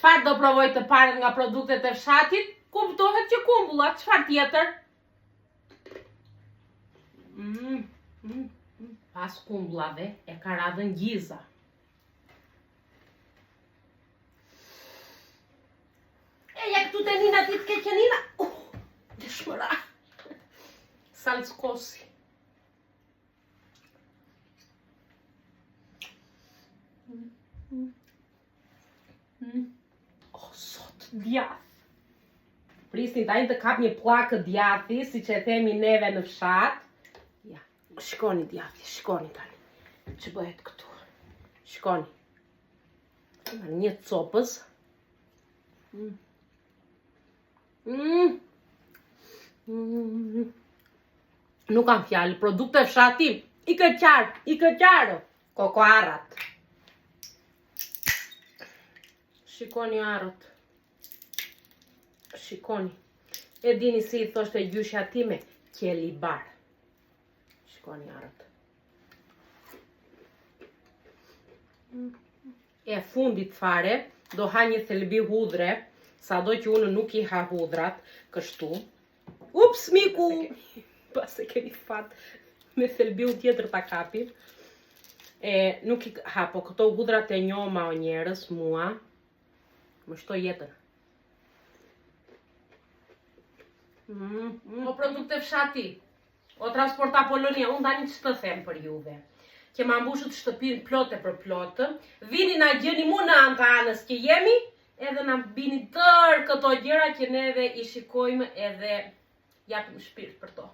Çfarë do provoj të parë nga produktet e fshatit? Kuptohet që kumbullat, çfarë tjetër? Pas kumbullave e ka radhën giza. Ja këtu të Nina ti të keqe Nina. Dëshmëra. Salskosi. Sot djath. Prisni tani të kap një pllakë djathi, siç e themi neve në fshat. Ja, shkoni djathi, shkoni tani. Që bëhet këtu? Shkoni. Një copës. Nuk kam fjalë, produkte fshati, i këqarë, kokoarrat. Shikoni arët. Shikoni. E dini si i thoshte gjyshja time? Qelibar. Shikoni arët. E fundit fare, do ha një thelbi hudhre, sado që unë nuk i ha hudhrat, kështu. Ups, miku! Pas e keni fat me thelbiu tjetër ta kapi. Nuk i ha, po këto hudhrat e njoma o njerës, mua, më shtoj jetën. O produkte fshati, o transporta Polonia, unë tani që të them për juve. Që ma mbushët shtëpin plote për plotë, vini na gjeni mu në anë të anës që jemi, edhe na bini tërë këto gjëra që neve i shikojmë edhe japim shpirt për to.